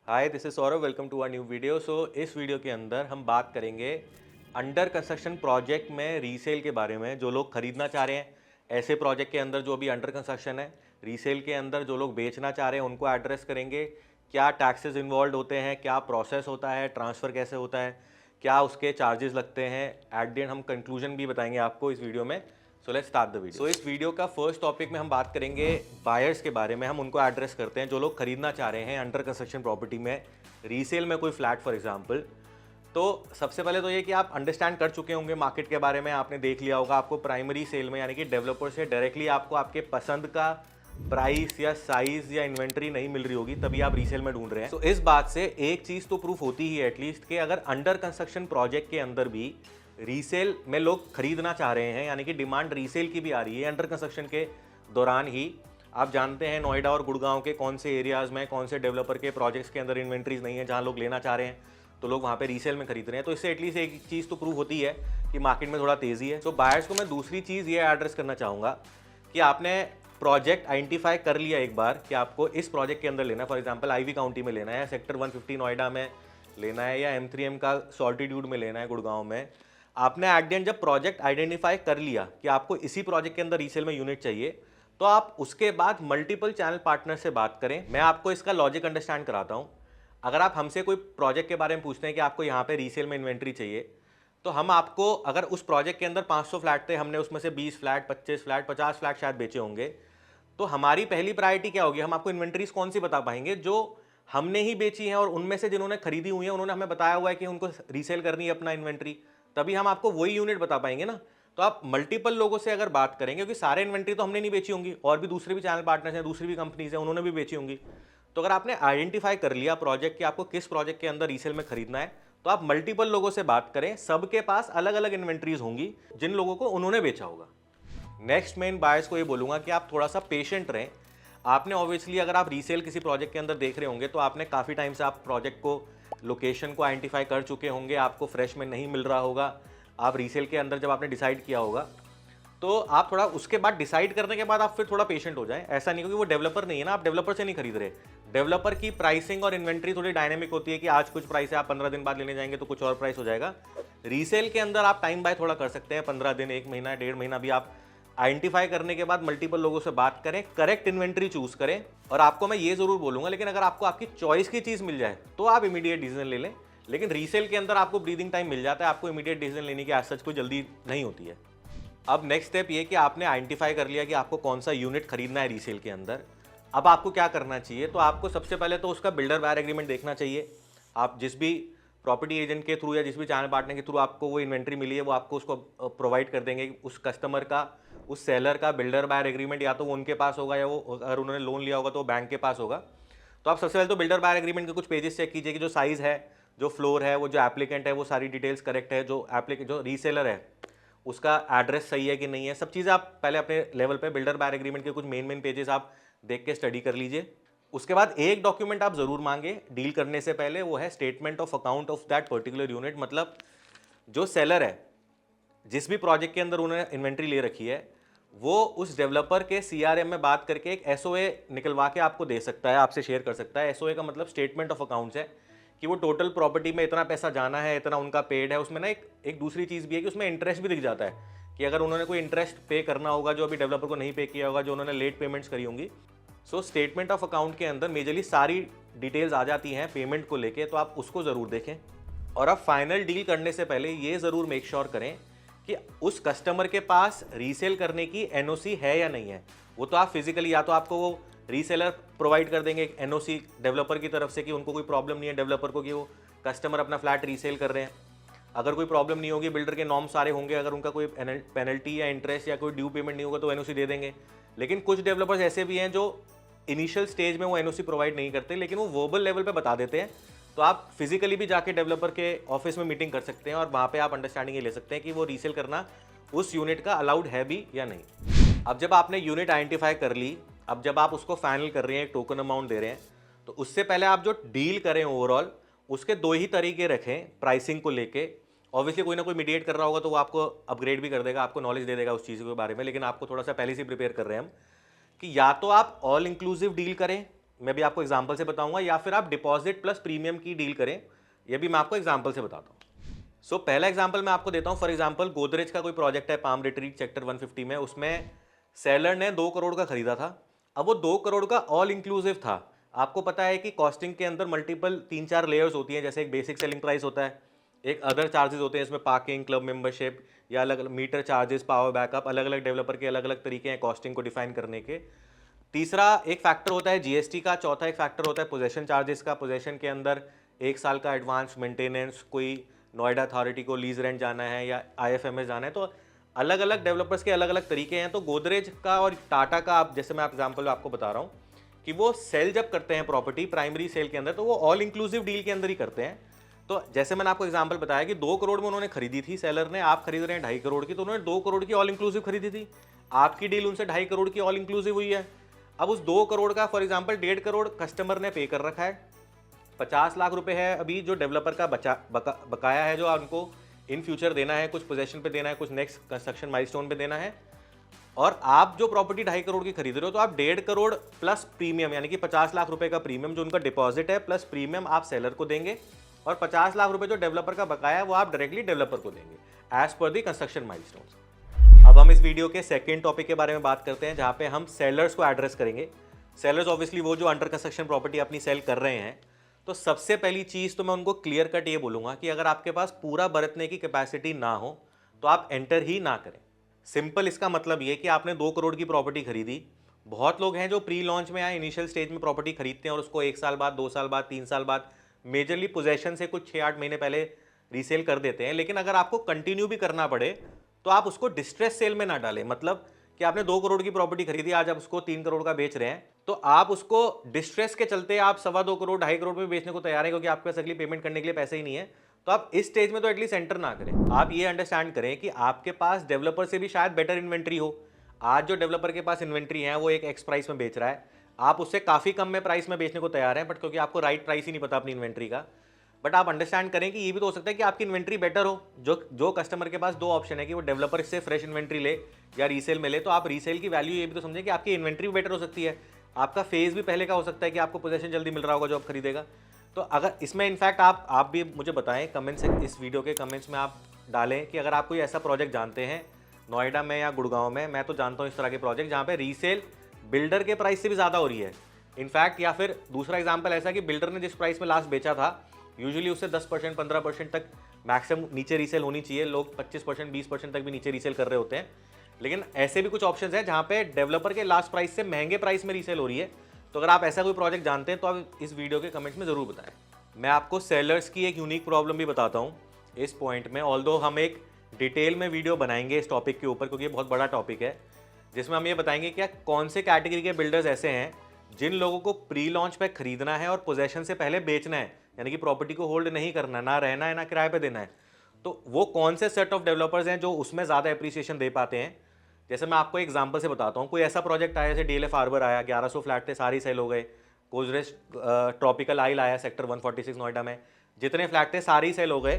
Hi, this is Saurabh. Welcome to our new video. इस video के अंदर हम बात करेंगे अंडर कंस्ट्रक्शन प्रोजेक्ट में रीसेल के बारे में। जो लोग खरीदना चाह रहे हैं ऐसे प्रोजेक्ट के अंदर जो अभी अंडर कंस्ट्रक्शन है, रीसेल के अंदर जो लोग बेचना चाह रहे हैं उनको एड्रेस करेंगे। क्या टैक्सेस इन्वॉल्व होते हैं, क्या प्रोसेस होता है, ट्रांसफ़र कैसे होता है, क्या उसके चार्जेस लगते हैं। एट द एंड हम कंक्लूजन भी बताएंगे आपको इस वीडियो में। So let's start the video. इस वीडियो का फर्स्ट टॉपिक में हम बात करेंगे बायर्स के बारे में। हम उनको एड्रेस करते हैं जो लोग खरीदना चाह रहे हैं अंडर कंस्ट्रक्शन प्रॉपर्टी में, रीसेल में कोई फ्लैट फॉर एग्जांपल। तो सबसे पहले तो ये कि आप अंडरस्टैंड कर चुके होंगे मार्केट के बारे में। आपने देख लिया होगा आपको प्राइमरी सेल में यानी कि डेवलपर से डायरेक्टली आपको आपके पसंद का प्राइस या साइज या इन्वेंट्री नहीं मिल रही होगी, तभी आप रीसेल में ढूंढ रहे हैं। तो इस बात से एक चीज़ तो प्रूफ होती ही है एटलीस्ट कि अगर अंडर कंस्ट्रक्शन प्रोजेक्ट के अंदर भी रीसेल में लोग खरीदना चाह रहे हैं, यानी कि डिमांड रीसेल की भी आ रही है अंडर कंस्ट्रक्शन के दौरान ही। आप जानते हैं नोएडा और गुड़गांव के कौन से एरियाज़ में कौन से डेवलपर के प्रोजेक्ट्स के अंदर इन्वेंट्रीज नहीं है जहां लोग लेना चाह रहे हैं, तो लोग वहां पे रीसेल में खरीद रहे हैं। तो इससे एटलीस्ट एक चीज़ तो प्रूव होती है कि मार्केट में थोड़ा तेज़ी है। तो बायर्स को मैं दूसरी चीज़ ये एड्रेस करना चाहूँगा कि आपने प्रोजेक्ट आइडेंटिफाई कर लिया एक बार कि आपको इस प्रोजेक्ट के अंदर लेना है। फॉर एग्जांपल आईवी काउंटी में लेना है, सेक्टर 150 नोएडा में लेना है, या M3M का सॉल्टीट्यूड में लेना है गुड़गांव में। आपने एट द एंड जब प्रोजेक्ट आइडेंटिफाई कर लिया कि आपको इसी प्रोजेक्ट के अंदर रीसेल में यूनिट चाहिए, तो आप उसके बाद मल्टीपल चैनल पार्टनर से बात करें। मैं आपको इसका लॉजिक अंडरस्टैंड कराता हूं। अगर आप हमसे कोई प्रोजेक्ट के बारे में पूछते हैं कि आपको यहाँ पे रीसेल में इन्वेंट्री चाहिए, तो हम आपको, अगर उस प्रोजेक्ट के अंदर 500 फ्लैट थे, हमने उसमें से 20 फ्लैट, 25 फ्लैट, 50 फ्लैट शायद बेचे होंगे, तो हमारी पहली प्रायोरिटी क्या होगी? हम आपको इन्वेंट्रीज कौन सी बता पाएंगे जो हमने ही बेची हैं और उनमें से जिन्होंने खरीदी हुई है उन्होंने हमें बताया हुआ है कि उनको रीसेल करनी है अपना इन्वेंट्री, तभी हम आपको वही यूनिट बता पाएंगे ना। तो आप मल्टीपल लोगों से अगर बात करेंगे, क्योंकि सारे इन्वेंट्री तो हमने नहीं बेची होंगी, और भी दूसरे भी चैनल पार्टनर्स हैं, दूसरी भी कंपनीज हैं, उन्होंने भी बेची होंगी। तो अगर आपने आइडेंटिफाई कर लिया प्रोजेक्ट कि आपको किस प्रोजेक्ट के अंदर रीसेल में खरीदना है, तो आप मल्टीपल लोगों से बात करें। सबके पास अलग अलग इन्वेंट्रीज होंगी जिन लोगों को उन्होंने बेचा होगा। नेक्स्ट मैं इन बायर्स को ये बोलूँगा कि आप थोड़ा सा पेशेंट रहें। आपने ऑब्वियसली, अगर आप रीसेल किसी प्रोजेक्ट के अंदर देख रहे होंगे, तो आपने काफ़ी टाइम से आप प्रोजेक्ट को, लोकेशन को आइडेंटिफाई कर चुके होंगे, आपको फ्रेश में नहीं मिल रहा होगा। आप रीसेल के अंदर जब आपने डिसाइड किया होगा, तो आप थोड़ा उसके बाद डिसाइड करने के बाद आप फिर थोड़ा पेशेंट हो जाएं। ऐसा नहीं, क्योंकि वो डेवलपर नहीं है ना, आप डेवलपर से नहीं खरीद रहे। डेवलपर की प्राइसिंग और इन्वेंट्री थोड़ी डायनेमिक होती है कि आज कुछ प्राइस है, आप 15 दिन बाद लेने जाएंगे तो कुछ और प्राइस हो जाएगा। रीसेल के अंदर आप टाइम बाय थोड़ा कर सकते हैं, 15 दिन, 1 महीना, 1.5 महीना भी आप आइडेंटिफाई करने के बाद मल्टीपल लोगों से बात करें, करेक्ट इन्वेंट्री चूज करें। और आपको मैं ये जरूर बोलूंगा, लेकिन अगर आपको आपकी चॉइस की चीज मिल जाए तो आप इमीडिएट डिसीजन ले लें। लेकिन रीसेल के अंदर आपको ब्रीदिंग टाइम मिल जाता है, आपको इमीडिएट डिसीजन लेने की आज सच कोई जल्दी नहीं होती है। अब नेक्स्ट स्टेप ये कि आपने आइडेंटिफाई कर लिया कि आपको कौन सा यूनिट खरीदना है रीसेल के अंदर। अब आपको क्या करना चाहिए? तो आपको सबसे पहले तो उसका बिल्डर बायर एग्रीमेंट देखना चाहिए। आप जिस भी प्रॉपर्टी एजेंट के थ्रू या जिस भी चैनल पार्टनर के थ्रू आपको वो इन्वेंट्री मिली है, वो आपको उसको प्रोवाइड कर देंगे। उस कस्टमर का, उस सेलर का बिल्डर बायर एग्रीमेंट या तो वो उनके पास होगा, या वो अगर उन्होंने लोन लिया होगा तो वो बैंक के पास होगा। तो आप सबसे पहले तो बिल्डर बायर एग्रीमेंट के कुछ पेजेस चेक कीजिए कि जो साइज़ है, जो फ्लोर है, वो जो एप्लीकेंट है, वो सारी डिटेल्स करेक्ट है, जो रीसेलर है उसका एड्रेस सही है कि नहीं है। सब चीज़ें आप पहले अपने लेवल पे बिल्डर बायर एग्रीमेंट के कुछ मेन पेजेस आप देख के स्टडी कर लीजिए। उसके बाद एक डॉक्यूमेंट आप जरूर मांगे डील करने से पहले, वो है statement of account of that particular unit. मतलब जो सेलर है, जिस भी प्रोजेक्ट के अंदर उन्होंने इन्वेंट्री ले रखी है, वो उस डेवलपर के CRM में बात करके एक SOA निकलवा के आपको दे सकता है, आपसे शेयर कर सकता है। SOA का मतलब स्टेटमेंट ऑफ अकाउंट्स है कि वो टोटल प्रॉपर्टी में इतना पैसा जाना है, इतना उनका पेड है। उसमें ना एक दूसरी चीज़ भी है कि उसमें इंटरेस्ट भी दिख जाता है कि अगर उन्होंने कोई इंटरेस्ट पे करना होगा जो अभी डेवलपर को नहीं पे किया होगा, जो उन्होंने लेट पेमेंट्स करी होंगी। सो स्टेटमेंट ऑफ अकाउंट के अंदर मेजरली सारी डिटेल्स आ जाती हैं पेमेंट को लेके, तो आप उसको ज़रूर देखें। और आप फाइनल डील करने से पहले ये ज़रूर मेक श्योर करें कि उस कस्टमर के पास रीसेल करने की NOC है या नहीं है। वो तो आप फिजिकली, या तो आपको वो रीसेलर प्रोवाइड कर देंगे एक NOC डेवलपर की तरफ से कि उनको कोई प्रॉब्लम नहीं है डेवलपर को कि वो कस्टमर अपना फ्लैट रीसेल कर रहे हैं। अगर कोई प्रॉब्लम नहीं होगी, बिल्डर के नॉर्म सारे होंगे, अगर उनका कोई पेनल्टी या इंटरेस्ट या कोई ड्यू पेमेंट नहीं होगा तो NOC दे देंगे। लेकिन कुछ डेवलपर्स ऐसे भी हैं जो इनिशियल स्टेज में वो NOC प्रोवाइड नहीं करते, लेकिन वो वर्बल लेवल पे बता देते हैं। तो आप फिजिकली भी जाके डेवलपर के ऑफिस में मीटिंग कर सकते हैं और वहाँ पे आप अंडरस्टैंडिंग ये ले सकते हैं कि वो रीसेल करना उस यूनिट का अलाउड है भी या नहीं। अब जब आपने यूनिट आइडेंटिफाई कर ली, अब जब आप उसको फाइनल कर रहे हैं, टोकन अमाउंट दे रहे हैं, तो उससे पहले आप जो डील करें ओवरऑल, उसके 2 ही तरीके रखें प्राइसिंग को लेके। ऑब्वियसली कोई ना कोई मीडिएट कर रहा होगा तो वो आपको अपग्रेड भी कर देगा, आपको नॉलेज दे देगा उस चीज़ के बारे में, लेकिन आपको थोड़ा सा पहले से प्रिपेयर कर रहे हैं हम कि या तो आप ऑल इंक्लूसिव डील करें मैं भी आपको एग्जाम्पल से बताऊंगा, या फिर आप डिपॉजिट प्लस प्रीमियम की डील करें, ये भी मैं आपको एग्जाम्पल से बताता हूँ। सो पहला एग्जाम्पल मैं आपको देता हूँ। फॉर एग्जाम्पल गोदरेज का कोई प्रोजेक्ट है पाम रिट्रीट सेक्टर 150 में, उसमें सेलर ने 2 करोड़ का खरीदा था। अब वो 2 करोड़ का ऑल इंक्लूसिव था। आपको पता है कि कॉस्टिंग के अंदर मल्टीपल 3-4 लेयर्स होती हैं, जैसे एक बेसिक सेलिंग प्राइस होता है, एक अदर चार्जेस होते हैं, इसमें पार्किंग, क्लब मेंबरशिप या अलग अलग मीटर चार्जेस, पावर बैकअप, अलग अलग डेवलपर के अलग अलग तरीके हैं कॉस्टिंग को डिफाइन करने के। तीसरा एक फैक्टर होता है जीएसटी का। चौथा एक फैक्टर होता है पोजेशन चार्जेस का। पोजेशन के अंदर 1 साल का एडवांस मेंटेनेंस, कोई नोएडा अथॉरिटी को लीज रेंट जाना है या आईएफएमएस जाना है, तो अलग अलग डेवलपर्स के अलग अलग तरीके हैं। तो गोदरेज का और टाटा का, आप जैसे मैं एग्जांपल आपको बता रहा हूँ कि वो सेल जब करते हैं प्रॉपर्टी प्राइमरी सेल के अंदर, तो वो ऑल इंक्लूसिव डील के अंदर ही करते हैं। तो जैसे मैंने आपको एग्जांपल बताया कि 2 करोड़ में उन्होंने खरीदी थी सेलर ने, आप खरीद रहे हैं 2.5 करोड़ की, तो उन्होंने 2 करोड़ की ऑल इंक्लूसिव खरीदी थी। आपकी डील उनसे 2.5 करोड़ की ऑल इंक्लूसिव हुई है। अब उस 2 करोड़ का फॉर एग्जांपल 1.5 करोड़ कस्टमर ने पे कर रखा है। 50 लाख रुपए है अभी जो डेवलपर का बकाया है, जो उनको इन फ्यूचर देना है, कुछ पोजेशन पे देना है, कुछ नेक्स्ट कंस्ट्रक्शन माइलस्टोन पे देना है। और आप जो प्रॉपर्टी 2.5 करोड़ की खरीद रहे हो, तो आप 1.5 करोड़ प्लस प्रीमियम, यानी कि 50 लाख रुपए का प्रीमियम जो उनका डिपॉजिट है, प्लस प्रीमियम आप सेलर को देंगे, और 50 लाख रुपए जो डेवलपर का बकाया है वो आप डायरेक्टली डेवलपर को देंगे एज पर दी कंस्ट्रक्शन माइलस्टोन्स। अब हम इस वीडियो के सेकंड टॉपिक के बारे में बात करते हैं, जहां पे हम सेलर्स को एड्रेस करेंगे। सेलर्स ऑब्वियसली वो जो अंडर कंस्ट्रक्शन प्रॉपर्टी अपनी सेल कर रहे हैं। तो सबसे पहली चीज़ तो मैं उनको क्लियर कट ये बोलूँगा कि अगर आपके पास पूरा बरतने की कैपेसिटी ना हो तो आप एंटर ही ना करें। सिंपल इसका मतलब ये कि आपने 2 करोड़ की प्रॉपर्टी खरीदी। बहुत लोग हैं जो प्री लॉन्च में या इनिशियल स्टेज में प्रॉपर्टी खरीदते हैं और उसको 1 साल बाद, 2 साल बाद, 3 साल बाद, मेजरली पोजेशन से कुछ 6-8 महीने पहले रीसेल कर देते हैं। लेकिन अगर आपको कंटिन्यू भी करना पड़े तो आप उसको डिस्ट्रेस सेल में ना डालें। मतलब कि आपने 2 करोड़ की प्रॉपर्टी खरीदी, आज आप उसको 3 करोड़ का बेच रहे हैं, तो आप उसको डिस्ट्रेस के चलते आप 2.25 करोड़, 2.5 करोड़ में बेचने को तैयार है, क्योंकि आपके पास अगली पेमेंट करने के लिए पैसे ही नहीं है। तो आप इस स्टेज में तो एटलीस्ट एंटर ना करें। आप ये अंडरस्टैंड करें कि आपके पास डेवलपर से भी शायद बेटर इन्वेंट्री हो। आज जो डेवलपर के पास इन्वेंट्री है वो एक एक्स प्राइस में बेच रहा है, आप उससे काफ़ी कम में प्राइस में बेचने को तैयार हैं, बट क्योंकि आपको राइट प्राइस ही नहीं पता अपनी इन्वेंट्री का। बट आप अंडरस्टैंड करें कि ये भी तो हो सकता है कि आपकी इन्वेंट्री बेटर हो। जो कस्टमर के पास 2 ऑप्शन है कि वो डेवलपर से फ्रेश इन्वेंट्री ले या रीसेल में ले, तो आप रीसेल की वैल्यू ये भी तो समझें कि आपकी इन्वेंट्री भी बेटर हो सकती है, आपका फेज भी पहले का हो सकता है कि आपको पोजीशन जल्दी मिल रहा होगा जो आप खरीदेगा। तो अगर इसमें इनफैक्ट आप भी मुझे बताएं कमेंट्स, इस वीडियो के कमेंट्स में आप डालें कि अगर आप कोई ऐसा प्रोजेक्ट जानते हैं नोएडा में या गुड़गांव में। मैं तो जानता हूँ इस तरह के प्रोजेक्ट जहाँ पे रीसेल बिल्डर के प्राइस से भी ज़्यादा हो रही है इनफैक्ट। या फिर दूसरा एग्जाम्पल ऐसा कि बिल्डर ने जिस प्राइस में लास्ट बेचा था, यूजुअली उससे 10%, 15% तक मैक्सिमम नीचे रीसेल होनी चाहिए। लोग 25%, 20% तक भी नीचे रीसेल कर रहे होते हैं। लेकिन ऐसे भी कुछ ऑप्शंस हैं जहाँ पे डेवलपर के लास्ट प्राइस से महंगे प्राइस में रीसेल हो रही है। तो अगर आप ऐसा कोई प्रोजेक्ट जानते हैं तो आप इस वीडियो के कमेंट्स में ज़रूर बताएं। मैं आपको सेलर्स की एक यूनिक प्रॉब्लम भी बताता हूँ इस पॉइंट में। ऑल्दो हम एक डिटेल में वीडियो बनाएंगे इस टॉपिक के ऊपर, क्योंकि ये बहुत बड़ा टॉपिक है, जिसमें हम ये बताएंगे कि कौन से कैटेगरी के बिल्डर्स ऐसे हैं जिन लोगों को प्री लॉन्च पे खरीदना है और पोजेशन से पहले बेचना है, यानी कि प्रॉपर्टी को होल्ड नहीं करना, ना रहना है ना किराए पे देना है। तो वो कौन से सेट ऑफ डेवलपर्स हैं जो उसमें ज़्यादा एप्रिसिएशन दे पाते हैं। जैसे मैं आपको एग्जांपल से बताता हूँ, कोई ऐसा प्रोजेक्ट आया जैसे डीएलएफ हार्बर आया, 1100 फ्लैट थे, सारी सेल हो गए। गोदरेज ट्रॉपिकल आइल आया सेक्टर 146 नोएडा में, जितने फ्लैट थे सारी सेल हो गए।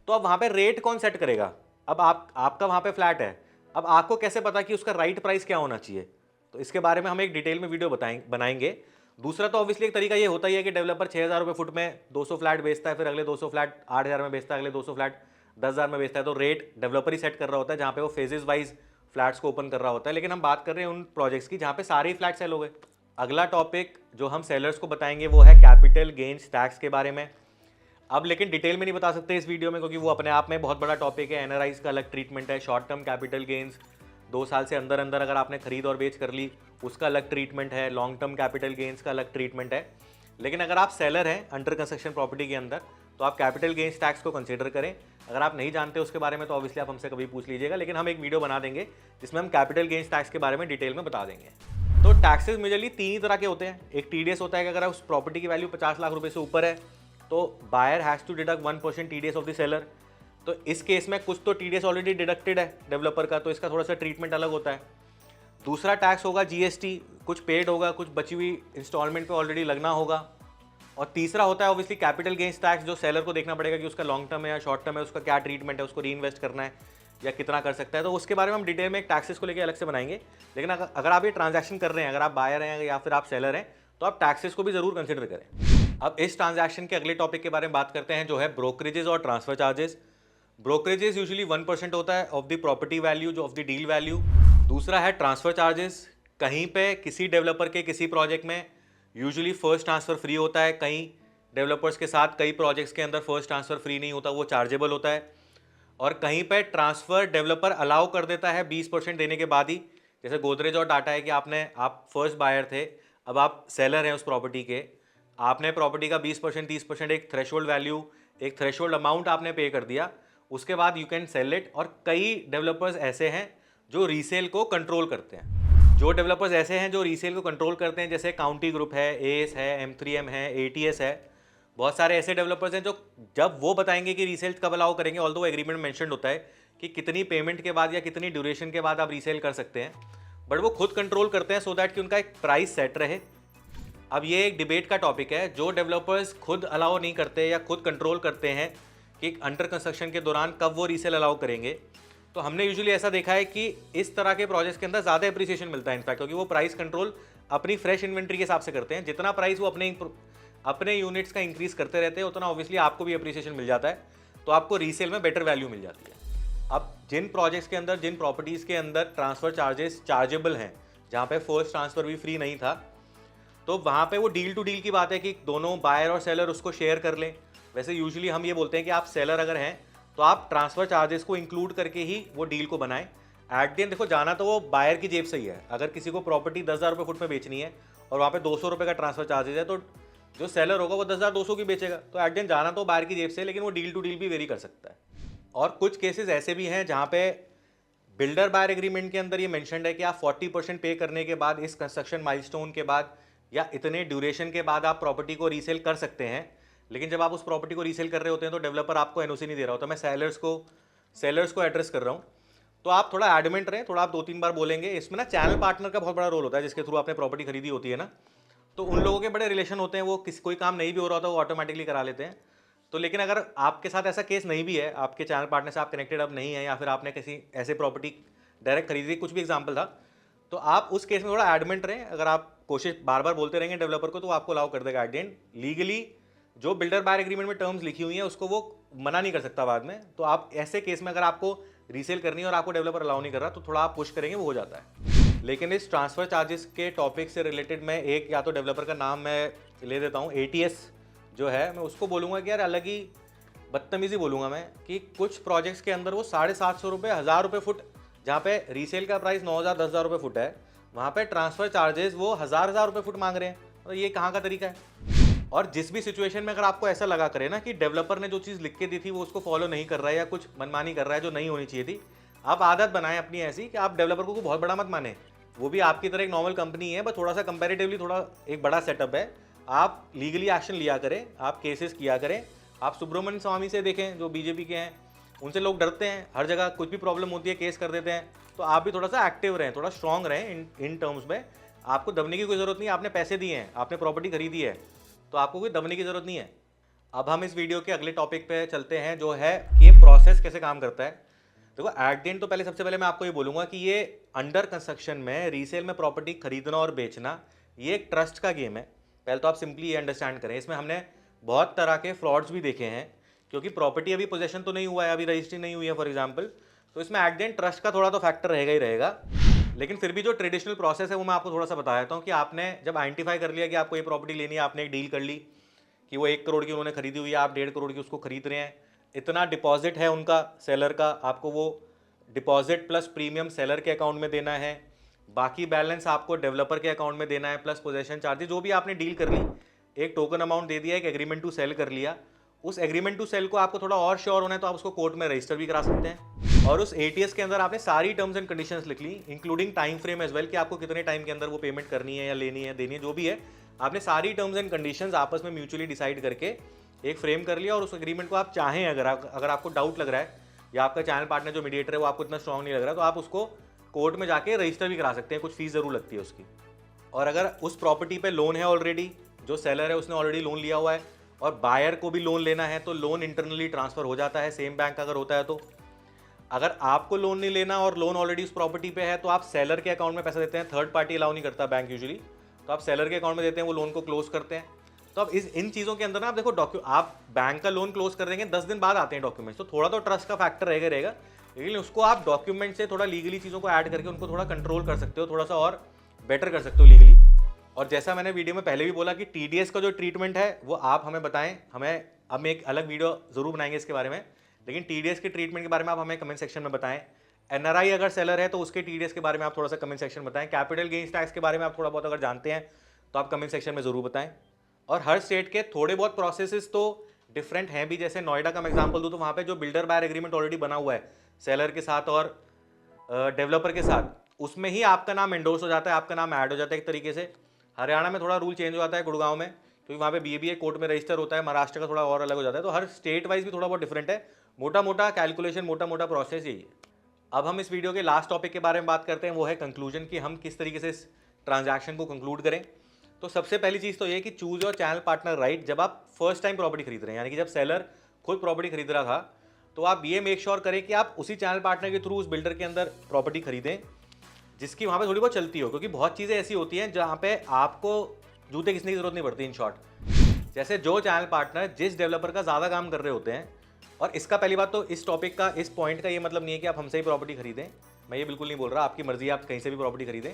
तो अब वहाँ पे रेट कौन सेट करेगा? अब आपका वहाँ पे फ्लैट है, अब आपको कैसे पता कि उसका राइट प्राइस क्या होना चाहिए? तो इसके बारे में हम एक डिटेल में वीडियो बनाएंगे। दूसरा तो ऑब्वियसली एक तरीका ये होता ही है कि डेवलपर 6,000 रुपये फुट में 200 फ्लैट बेचता है, फिर अगले 200 फ्लैट 8,000 में बेचता है, अगले 200 फ्लैट 10,000 में बेचता है। तो रेट डेवलपर ही सेट कर रहा होता है, जहाँ पे वो फेजेस वाइज फ्लैट्स को ओपन कर रहा होता है। लेकिन हम बात कर रहे हैं उन प्रोजेक्ट्स की जहाँ पे सारे ही फ्लैट सेल हो गए। अगला टॉपिक जो हम सेलर्स को बताएंगे वो है कैपिटल गेन्स टैक्स के बारे में। अब लेकिन डिटेल में नहीं बता सकते इस वीडियो में, क्योंकि वो अपने आप में बहुत बड़ा टॉपिक है। एनआरआईज का अलग ट्रीटमेंट है, शॉर्ट टर्म कैपिटल गेन्स 2 साल से अंदर अंदर अगर आपने खरीद और बेच कर ली उसका अलग ट्रीटमेंट है, लॉन्ग टर्म कैपिटल गेन्स का अलग ट्रीटमेंट है। लेकिन अगर आप सेलर हैं अंडर कंस्ट्रक्शन प्रॉपर्टी के अंदर तो आप कैपिटल गेन्स टैक्स को कंसीडर करें। अगर आप नहीं जानते उसके बारे में तो ऑब्वियसली आप हमसे कभी पूछ लीजिएगा, लेकिन हम एक वीडियो बना देंगे जिसमें हम कैपिटल गेन्स टैक्स के बारे में डिटेल में बता देंगे। तो टैक्सेस मेजरली 3 ही तरह के होते हैं। एक टीडीएस होता है कि अगर उस प्रॉपर्टी की वैल्यू 50 लाख रुपए से ऊपर है तो buyer has to deduct 1% TDS of the seller. तो इस केस में कुछ तो टीडीएस ऑलरेडी डिडक्टेड है डेवलपर का, तो इसका थोड़ा सा ट्रीटमेंट अलग होता है। दूसरा टैक्स होगा जीएसटी, कुछ पेड होगा, कुछ बची हुई इंस्टॉलमेंट पे ऑलरेडी लगना होगा। और तीसरा होता है ऑब्वियसली कैपिटल गेन्स टैक्स, जो सेलर को देखना पड़ेगा कि उसका लॉन्ग टर्म है या शॉर्ट टर्म है, उसका क्या ट्रीटमेंट है, उसको री इन्वेस्ट करना है या कितना कर सकता है। तो उसके बारे में हम डिटेल में एक टैक्सेस को लेकर अलग से बनाएंगे। लेकिन अगर आप ये ट्रांजैक्शन कर रहे हैं, अगर आप बायर हैं या फिर आप सेलर हैं, तो आप टैक्सेस को भी ज़रूर कंसिडर करें। अब इस ट्रांजैक्शन के अगले टॉपिक के बारे में बात करते हैं, जो है ब्रोकरेजेस और ट्रांसफर चार्जेस। ब्रोकरेजेस यूजुअली 1% होता है ऑफ द प्रॉपर्टी वैल्यू, जो ऑफ द डील वैल्यू। दूसरा है ट्रांसफर चार्जेस। कहीं पे किसी डेवलपर के किसी प्रोजेक्ट में यूजुअली फर्स्ट ट्रांसफर फ्री होता है, कई डेवलपर्स के साथ कई प्रोजेक्ट्स के अंदर फर्स्ट ट्रांसफर फ्री नहीं होता, वो चार्जेबल होता है। और कहीं पे ट्रांसफर डेवलपर अलाउ कर देता है 20% देने के बाद ही। जैसे गोदरेज और टाटा है कि आप फर्स्ट बायर थे, अब आप सेलर हैं उस प्रॉपर्टी के, आपने प्रॉपर्टी का 20% 30% एक थ्रेशोल्ड वैल्यू, एक थ्रेशोल्ड अमाउंट आपने पे कर दिया, उसके बाद यू कैन सेल इट। और कई डेवलपर्स ऐसे हैं जो रीसेल को कंट्रोल करते हैं। जो डेवलपर्स ऐसे हैं जो रीसेल को कंट्रोल करते हैं, जैसे काउंटी ग्रुप है, एस है, M3M है, ATS है, बहुत सारे ऐसे डेवलपर्स हैं जो जब वो बताएंगे कि रीसेल कब अलाउ करेंगे, ऑल्दो एग्रीमेंट में मेंशन होता है कि कितनी पेमेंट के बाद या कितनी ड्यूरेशन के बाद आप रीसेल कर सकते हैं, बट वो खुद कंट्रोल करते हैं सो दैट कि उनका एक प्राइस सेट रहे। अब ये एक डिबेट का टॉपिक है। जो डेवलपर्स खुद अलाउ नहीं करते या खुद कंट्रोल करते हैं कि अंडर कंस्ट्रक्शन के दौरान कब वो रीसेल अलाउ करेंगे, तो हमने यूजुअली ऐसा देखा है कि इस तरह के प्रोजेक्ट्स के अंदर ज़्यादा अप्रिसिएशन मिलता है इनफैक्ट, क्योंकि वो प्राइस कंट्रोल अपनी फ्रेश इन्वेंट्री के हिसाब से करते हैं। जितना प्राइस वो अपने यूनिट्स का इंक्रीज करते रहते हैं, उतना ऑब्वियसली आपको भी अप्रिसिएशन मिल जाता है, तो आपको रीसेल में बेटर वैल्यू मिल जाती है। अब जिन प्रोजेक्ट्स के अंदर, जिन प्रॉपर्टीज़ के अंदर ट्रांसफ़र चार्जेस चार्जेबल हैं, जहाँ पे फर्स्ट ट्रांसफ़र भी फ्री नहीं था, तो वहाँ पे वो डील टू डील की बात है कि दोनों बायर और सेलर उसको शेयर कर लें। वैसे यूजुअली हम ये बोलते हैं कि आप सेलर अगर हैं तो आप ट्रांसफ़र चार्जेस को इंक्लूड करके ही वो डील को बनाएं। एट द एंड देखो, जाना तो वो बायर की जेब से ही है। अगर किसी को प्रॉपर्टी 10,000 रुपये फुट में बेचनी है और वहाँ पे 200 रुपये का ट्रांसफ़र चार्जेस है, तो जो सेलर होगा वो 10,200 की बेचेगा। तो एट द एंड जाना तो बायर की जेब से, लेकिन वो डील टू डील भी वेरी कर सकता है। और कुछ केसेस ऐसे भी हैं जहाँ पे बिल्डर बायर एग्रीमेंट के अंदर ये मेंशन्ड है कि आप 40% पे करने के बाद, इस कंस्ट्रक्शन माइलस्टोन के बाद या इतने ड्यूरेशन के बाद आप प्रॉपर्टी को रीसेल कर सकते हैं। लेकिन जब आप उस प्रॉपर्टी को रीसेल कर रहे होते हैं तो डेवलपर आपको एनओसी नहीं दे रहा होता। मैं सेलर्स को एड्रेस कर रहा हूँ, तो आप थोड़ा एडमेंट रहें, थोड़ा आप 2-3 बार बोलेंगे। इसमें ना चैनल पार्टनर का बहुत बड़ा रोल होता है, जिसके थ्रू आपने प्रॉपर्टी खरीदी होती है ना, तो उन लोगों के बड़े रिलेशन होते हैं। वो कोई काम नहीं भी हो रहा होता, वो ऑटोमेटिकली करा लेते हैं। तो लेकिन अगर आपके साथ ऐसा केस नहीं भी है, आपके चैनल पार्टनर से आप कनेक्टेड अब नहीं है, या फिर आपने किसी ऐसे प्रॉपर्टी डायरेक्ट खरीदी, कुछ भी एग्जाम्पल था, तो आप उस केस में थोड़ा एडमेंट रहें। अगर आप कोशिश बार बार बोलते रहेंगे डेवलपर को, तो आपको अलाउ कर देगा एट द एंड। लीगली जो बिल्डर बायर एग्रीमेंट में टर्म्स लिखी हुई हैं उसको वो मना नहीं कर सकता बाद में। तो आप ऐसे केस में अगर आपको रीसेल करनी है और आपको डेवलपर अलाउ नहीं कर रहा, तो थोड़ा आप पुश करेंगे, वो हो जाता है। लेकिन इस ट्रांसफर चार्जेस के टॉपिक से रिलेटेड मैं एक या तो डेवलपर का नाम मैं ले देता हूँ, ATS जो है, मैं उसको बोलूँगा कि यार अलग ही बदतमीजी बोलूँगा मैं, कि कुछ प्रोजेक्ट्स के अंदर वो 750 रुपये 1000 रुपये फुट, जहाँ पे रीसेल का प्राइस 9,000 10,000 रुपये फुट है, वहाँ पे ट्रांसफर चार्जेस वो 1000 रुपये फुट मांग रहे हैं। तो ये कहाँ का तरीका है? और जिस भी सिचुएशन में अगर आपको ऐसा लगा करे ना कि डेवलपर ने जो चीज़ लिख के दी थी वो उसको फॉलो नहीं कर रहा है, या कुछ मनमानी कर रहा है जो नहीं होनी चाहिए थी, आप आदत बनाएं अपनी ऐसी कि आप डेवलपर को बहुत बड़ा मत माने। वो भी आपकी तरह एक नॉर्मल कंपनी है, बस थोड़ा सा कंपैरेटिवली थोड़ा एक बड़ा सेटअप है। आप लीगली एक्शन लिया करें, आप केसेस किया करें। आप सुब्रमण्यम स्वामी से देखें, जो BJP के हैं, उनसे लोग डरते हैं, हर जगह कुछ भी प्रॉब्लम होती है केस कर देते हैं। तो आप भी थोड़ा सा एक्टिव रहें, थोड़ा स्ट्रांग रहें इन टर्म्स में। आपको दबने की कोई ज़रूरत नहीं है, आपने पैसे दिए हैं, आपने प्रॉपर्टी खरीदी है, तो आपको कोई दबने की ज़रूरत नहीं है। अब हम इस वीडियो के अगले टॉपिक पे चलते हैं, जो है कि ये प्रोसेस कैसे काम करता है। देखो, एट द एंड तो पहले सबसे पहले मैं आपको ये बोलूँगा कि ये अंडर कंस्ट्रक्शन में रीसेल में प्रॉपर्टी खरीदना और बेचना, ये एक ट्रस्ट का गेम है। पहले तो आप सिंपली ये अंडरस्टैंड करें। इसमें हमने बहुत तरह के फ्रॉड्स भी देखे हैं, क्योंकि प्रॉपर्टी अभी पोजेशन तो नहीं हुआ है, अभी रजिस्ट्री नहीं हुई है फॉर एग्जाम्पल, तो इसमें एट द एंड ट्रस्ट का थोड़ा तो फैक्टर रहेगा ही रहेगा। लेकिन फिर भी जो ट्रेडिशनल प्रोसेस है वो मैं आपको थोड़ा सा बता देता हूँ कि आपने जब आइडेंटिफाई कर लिया कि आपको ये प्रॉपर्टी लेनी है, आपने एक डील कर ली कि वो 1 करोड़ की उन्होंने खरीदी हुई है, आप 1.5 करोड़ की उसको खरीद रहे हैं, इतना डिपॉजिट है उनका सेलर का, आपको वो डिपॉजिट प्लस प्रीमियम सेलर के अकाउंट में देना है, बाकी बैलेंस आपको डेवलपर के अकाउंट में देना है, प्लस पोजेशन चार्जेस, जो भी आपने डील कर ली, एक टोकन अमाउंट दे दिया, एक एग्रीमेंट टू सेल कर लिया। उस एग्रीमेंट टू सेल को आपको थोड़ा और श्योर होना है तो आप उसको कोर्ट में रजिस्टर भी करा सकते हैं। और उस ATS के अंदर आपने सारी टर्म्स एंड कंडीशंस लिख ली, including time frame as well, कि आपको कितने टाइम के अंदर वो पेमेंट करनी है या लेनी है, देनी है, जो भी है, आपने सारी टर्म्स एंड कंडीशंस आपस में म्यूचुअली डिसाइड करके एक फ्रेम कर लिया। और उस एग्रीमेंट को आप चाहें, अगर आपको डाउट लग रहा है या आपका चैनल पार्टनर जो मीडिएटर है वो आपको इतना स्ट्रॉन्ग नहीं लग रहा, तो आप उसको कोर्ट में जाके रजिस्टर भी करा सकते हैं, कुछ फीस ज़रूर लगती है उसकी। और अगर उस प्रॉपर्टी पे लोन है ऑलरेडी, जो सेलर है उसने ऑलरेडी लोन लिया हुआ है, और बायर को भी लोन लेना है, तो लोन इंटरनली ट्रांसफ़र हो जाता है, सेम बैंक अगर होता है तो। अगर आपको लोन नहीं लेना और लोन ऑलरेडी उस प्रॉपर्टी पे है, तो आप सेलर के अकाउंट में पैसा देते हैं, थर्ड पार्टी अलाउ नहीं करता बैंक यूजुअली, तो आप सेलर के अकाउंट में देते हैं, वो लोन को क्लोज करते हैं। तो अब इन चीज़ों के अंदर ना आप देखो, आप बैंक का लोन क्लोज कर देंगे, 10 दिन बाद आते हैं डॉक्यूमेंट्स, तो थोड़ा तो ट्रस्ट का फैक्टर रहेगा, लेकिन उसको आप डॉक्यूमेंट से थोड़ा लीगली चीज़ों को ऐड करके उनको थोड़ा कंट्रोल कर सकते हो, थोड़ा सा और बेटर कर सकते हो लीगली। और जैसा मैंने वीडियो में पहले भी बोला कि टीडीएस का जो ट्रीटमेंट है वो आप हमें बताएं, हम एक अलग वीडियो ज़रूर बनाएंगे इसके बारे में, लेकिन टीडीएस के ट्रीटमेंट के बारे में आप हमें कमेंट सेक्शन में बताएं। एनआरआई अगर सेलर है तो उसके टीडीएस के बारे में आप थोड़ा सा कमेंट सेक्शन में बताएं। कैपिटल गेन्स टैक्स के बारे में आप थोड़ा बहुत अगर जानते हैं तो आप कमेंट सेक्शन में ज़रूर बताएं। और हर स्टेट के थोड़े बहुत प्रोसेसेस तो डिफरेंट हैं भी, जैसे नोएडा का मैं एग्जांपल दूं तो वहाँ पे जो बिल्डर बायर एग्रीमेंट ऑलरेडी बना हुआ है सेलर के साथ और डेवलपर के साथ, उसमें ही आपका नाम एंडोर्स हो जाता है, आपका नाम ऐड हो जाता है एक तरीके से। हरियाणा में थोड़ा रूल चेंज हो जाता है गुड़गांव में, क्योंकि वहाँ पे बीएबीए कोर्ट में रजिस्टर होता है। महाराष्ट्र का थोड़ा और अलग हो जाता है, तो हर स्टेट वाइज भी थोड़ा बहुत डिफरेंट है। मोटा मोटा कैलकुलेशन, मोटा मोटा प्रोसेस यही है। अब हम इस वीडियो के लास्ट टॉपिक के बारे में बात करते हैं, वो है कंक्लूजन, कि हम किस तरीके से इस ट्रांजैक्शन को कंक्लूड करें। तो सबसे पहली चीज़ तो ये कि choose your channel partner right. जब आप फर्स्ट टाइम प्रॉपर्टी खरीद रहे हैं, यानी कि जब सेलर खुद प्रॉपर्टी खरीद रहा था, तो आप ये मेक श्योर करें कि आप उसी चैनल पार्टनर के थ्रू उस बिल्डर के अंदर प्रॉपर्टी खरीदें जिसकी वहाँ पे थोड़ी बहुत चलती हो, क्योंकि बहुत चीज़ें ऐसी होती हैं जहाँ पे आपको जूते घिसने की जरूरत नहीं पड़ती। इन शॉर्ट, जैसे जो चैनल पार्टनर जिस डेवलपर का ज़्यादा काम कर रहे होते हैं, और इसका पहली बात तो इस टॉपिक का, इस पॉइंट का ये मतलब नहीं है कि आप हमसे ही प्रॉपर्टी खरीदें, मैं ये बिल्कुल नहीं बोल रहा, आपकी मर्जी है, आप कहीं से भी प्रॉपर्टी खरीदें।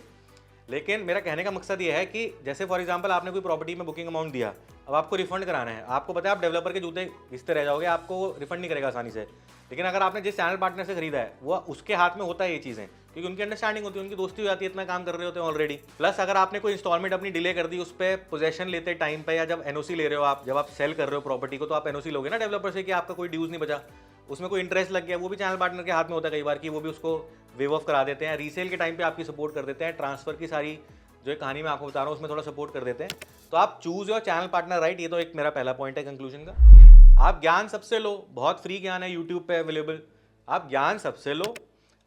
लेकिन मेरा कहने का मकसद ये है कि जैसे फॉर एग्जांपल आपने कोई प्रॉपर्टी में बुकिंग अमाउंट दिया, अब आपको रिफंड कराना है, आपको पता है आप डेवलपर के जूते घिसते रह जाओगे, आपको रिफंड नहीं करेगा आसानी से। लेकिन अगर आपने जिस चैनल पार्टनर से खरीदा है वो उसके हाथ में होता है ये चीज़ें, क्योंकि उनकी अंडरस्टैंडिंग होती है, उनकी दोस्ती हो जाती है, इतना काम कर रहे होते हैं ऑलरेडी। प्लस अगर आपने कोई इंस्टॉलमेंट अपनी डिले कर दी उस पर पोजेशन लेते टाइम पे, या जब एनओसी ले रहे हो आप, जब आप सेल कर रहे हो प्रॉपर्टी को, तो आप एनओसी लोगे ना डेवलपर से कि आपका कोई ड्यूज नहीं बचा, उसमें कोई इंटरेस्ट लग गया, वो भी चैनल पार्टनर के हाथ में होता है कई बार, कि वो भी उसको वेव ऑफ करा देते हैं। रीसेल के टाइम पे आपकी सपोर्ट कर देते हैं, ट्रांसफर की सारी जो कहानी मैं आपको बता रहा हूँ उसमें थोड़ा सपोर्ट कर देते हैं। तो आप choose your channel partner right, ये तो एक मेरा पहला पॉइंट है कंक्लूजन का। आप ज्ञान सबसे लो, बहुत फ्री ज्ञान है यूट्यूब पे अवेलेबल, आप ज्ञान सबसे लो।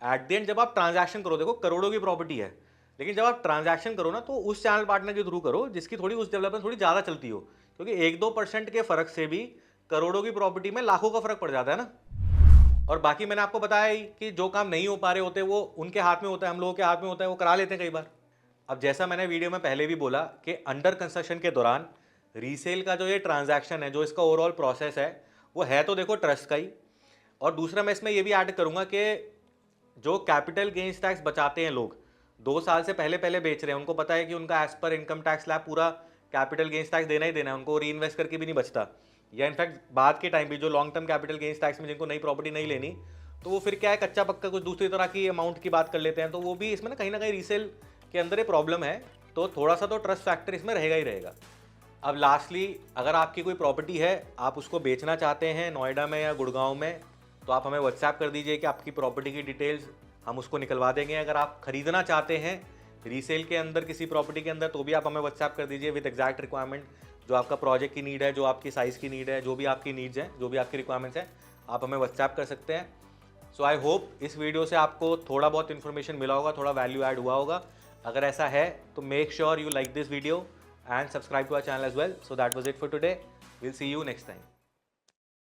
एट द एंड जब आप ट्रांजैक्शन करो, देखो करोड़ों की प्रॉपर्टी है, लेकिन जब आप ट्रांजैक्शन करो ना, तो उस चैनल पार्टनर के थ्रू करो जिसकी थोड़ी उस डेवलपमेंट थोड़ी ज़्यादा चलती हो, क्योंकि 1-2% के फर्क से भी करोड़ों की प्रॉपर्टी में लाखों का फर्क पड़ जाता है ना। और बाकी मैंने आपको बताया ही कि जो काम नहीं हो पा रहे होते वो उनके हाथ में होता है, हम लोगों के हाथ में होता है, वो करा लेते हैं कई बार। अब जैसा मैंने वीडियो में पहले भी बोला कि अंडर कंस्ट्रक्शन के दौरान रीसेल का जो ये ट्रांजैक्शन है, जो इसका ओवरऑल प्रोसेस है, वो है तो देखो ट्रस्ट का ही। और दूसरा मैं इसमें ये भी ऐड करूंगा कि जो कैपिटल गेन्स टैक्स बचाते हैं लोग, 2 साल से पहले पहले बेच रहे हैं, उनको पता है कि उनका as per income tax slab पूरा कैपिटल गेन्स टैक्स देना ही देना है, उनको री इन्वेस्ट करके भी नहीं बचता। या इनफैक्ट बाद के टाइम भी जो long term capital gains tax में जिनको नई प्रॉपर्टी नहीं लेनी, तो वो फिर क्या है, कच्चा पक्का कुछ दूसरी तरह की अमाउंट की बात कर लेते हैं, तो वो भी इसमें ना कहीं रीसेल के अंदर ये प्रॉब्लम है। तो थोड़ा सा तो ट्रस्ट फैक्टर इसमें रहेगा ही रहेगा। अब लास्टली, अगर आपकी कोई प्रॉपर्टी है, आप उसको बेचना चाहते हैं नोएडा में या गुड़गांव में, तो आप हमें व्हाट्सएप कर दीजिए कि आपकी प्रॉपर्टी की डिटेल्स, हम उसको निकलवा देंगे। अगर आप खरीदना चाहते हैं रीसेल के अंदर किसी प्रॉपर्टी के अंदर, तो भी आप हमें व्हाट्सएप कर दीजिए विद एग्जैक्ट रिक्वायरमेंट, जो आपका प्रोजेक्ट की नीड है, जो आपकी साइज़ की नीड है, जो भी आपकी नीड्स हैं, जो भी आपकी रिक्वायरमेंट्स हैं, आप हमें व्हाट्सएप कर सकते हैं। सो आई होप इस वीडियो से आपको थोड़ा बहुत इन्फॉर्मेशन मिला होगा, थोड़ा वैल्यू ऐड हुआ होगा। अगर ऐसा है तो make sure you like this video and subscribe to our channel as well. So that was it for today. We'll see you next time.